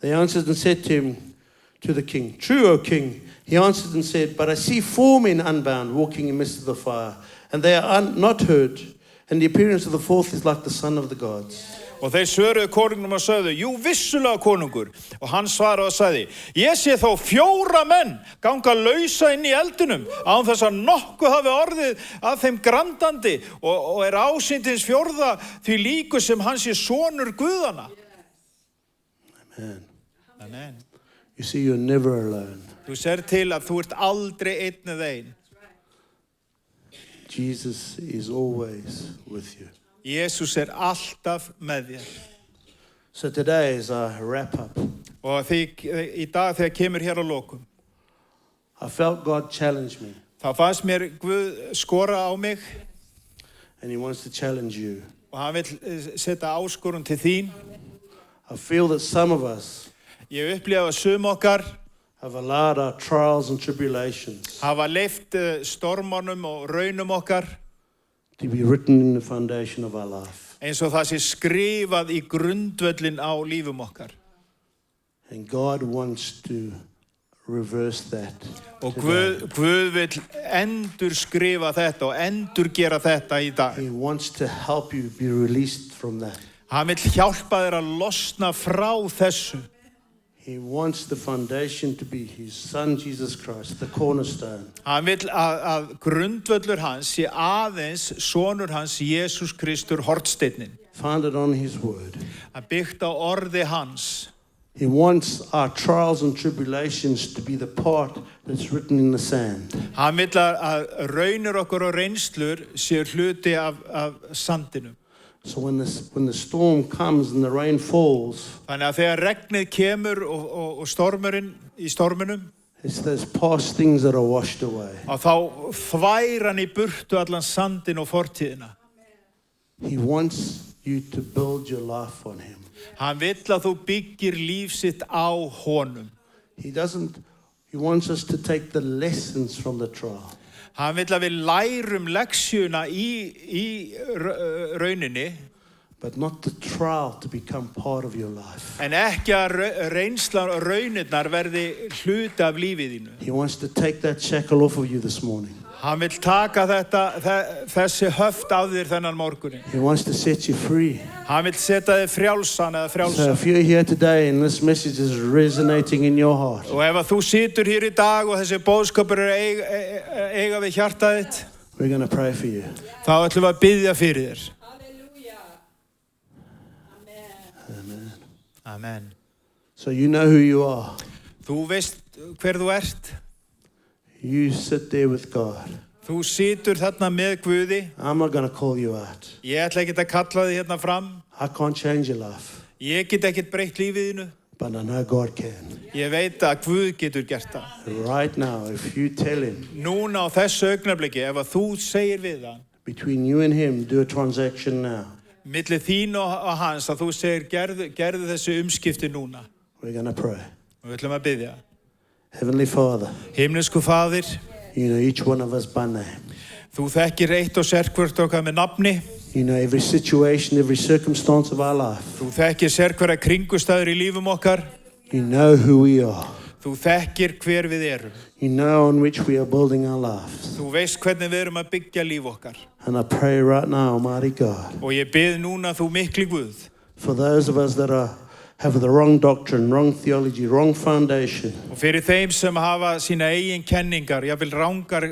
They answered and said to the king, true, O king. He answered and said, but I see 4 men unbound walking in the midst of the fire, and they are not hurt, and the appearance of the 4th is like the son of the gods. Og þeir svöruðu konungnum og sögðu, jú, vissulega konungur. Og hann svaraði og sagði, ég sé þó 4 menn ganga lausa inn í eldinum, án þess að nokkuð hafi orðið að þeim grandandi og ásýndins 4. því líku sem hann sé sonur Guðana. Amen. Amen. You see, you're never alone. Þú sér til að þú ert aldrei einn eða ein. Jesus is always with you. Jesus alltaf með þér. So today, as I wrap up, Og í dag þegar kemur hér á lokum, I felt God challenge me, þá fannst mér Guð skora á mig and He wants to challenge you. og hann vill setja áskorun til þín. I feel that some of us Ég upplifa að sum okkar have allowed our trials and tribulations hafa leyft stormunum og raunum okkar to be written in the foundation of our life. eins og það sé skrifað í grundvöllin á lífum okkar. And God wants to reverse that. Og today. Guð vill endur skrifa þetta og endur gera þetta í dag. He wants to help you be released from that. Hann vill hjálpa þér að losna frá þessu. He wants the foundation to be His Son, Jesus Christ, the cornerstone. Hann vill að grundvöllur hans sé aðeins sonur hans, Jesús Kristur, hornsteinninn. Founded on His word. Að byggt á orði hans. He wants our trials and tribulations to be the part that's written in the sand. Hann vill að raunir okkur og reynslur séu hluti af sandinum. So when the storm comes and the rain falls, Þannig að þegar regnið kemur og stormurinn í storminum, it's those past things that are washed away. og þá þvær hann í burtu allan sandin og fortíðina. He wants you to build your life on Him. Hann vill að þú byggir líf sitt á honum. He wants us to take the lessons from the trial. Hann vill að við lærum leksjuna í rauninni, But not the trial to become part of your life. en ekki að reynslan og raunirnar verði hluti af lífið þínu. He wants to take that shackle off of you this morning. Hann vill taka þessi höft af þér þennan morgunin. He wants to set you free. Hann vill setja þig frjálsan eða So frjálsan. if you're here today and this message is resonating in your heart, Og ef að þú situr hér í dag og þessi boðskapur eiga við hjartað þitt, we're going to pray for you. þá ætlum við að biðja fyrir þér. Hallelujah. Amen. Amen. Amen. So you know who you are. Þú veist hver þú ert. You sit there with God. Þú situr þarna með Guði. I'm not going to call you out. Ég ætla ekki að kalla þig hérna fram. I can't change your life, Ég get ekkert breytt lífið þínu. but I know God can. Ég veit að Guð getur gert það. Right now, if you tell Him, Núna á þessu augnabliki, ef að þú segir við hann, between you and Him, do a transaction now. milli þín og hans, að þú segir gerðu þessu umskipti núna. We're going to pray. Og við ætlum að biðja. Heavenly Father, Himnesku Faðir, you know each one of us by name. þú þekkir eitt og sérhvert okkar með nafni. You know every situation, every circumstance of our life. Þú þekkir sérhverja kringustæður í lífum okkar. You know who we are. Þú þekkir hver við erum. You know on which we are building our lives. Þú veist hvernig við erum að byggja líf okkar. And I pray right now, Almighty God, Og ég bið núna þú mikli Guð. for those of us that have the wrong doctrine, wrong theology, wrong foundation, Og fyrir þeim sem hafa sína eigin kenningar, jafnvel rángar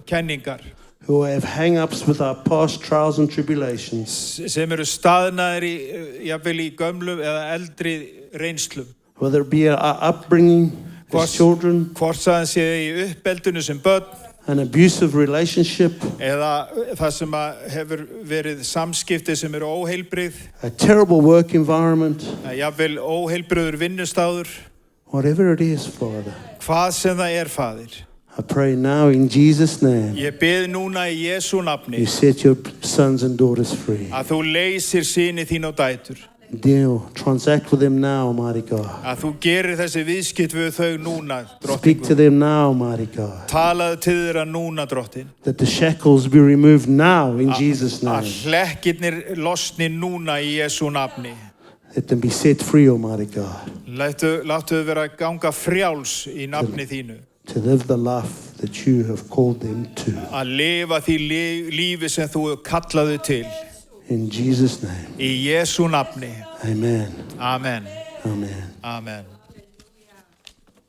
kenningar, who have hang-ups with our past trials and tribulations, sem eru staðnaðir jafnvel í gömlum eða eldri reynslum. whether it be our upbringing as children, Hvort það sé í uppeldinu sem börn, an abusive relationship, eða það sem hefur verið samskipti sem eru óheilbrigð, a terrible work environment, jafnvel óheilbrigður vinnustáður, whatever it is, Father, hvað sem það Faðir. I pray now in Jesus' name, Ég bið núna í Jesú nafni you set your sons and daughters free. að þú leysir syni þín og dætur, Deal, transact with them now, mighty God. að þú gerir þessi viðskipt við þau núna, Speak to drottningur. them now, mighty God. Talaðu til þeirra núna, drottin. That the shackles be removed now in Jesus' Að name. hlekkirnir losni núna í Jesú nafni. Let them be set free, Almighty God, Láttu þau vera að ganga frjáls í nafni þínu. to live the life that you have called them to. Að lifa því lífi sem þú kallaðu til. In Jesus' name, Í Jesú nafni. amen, Amen. amen. Amen.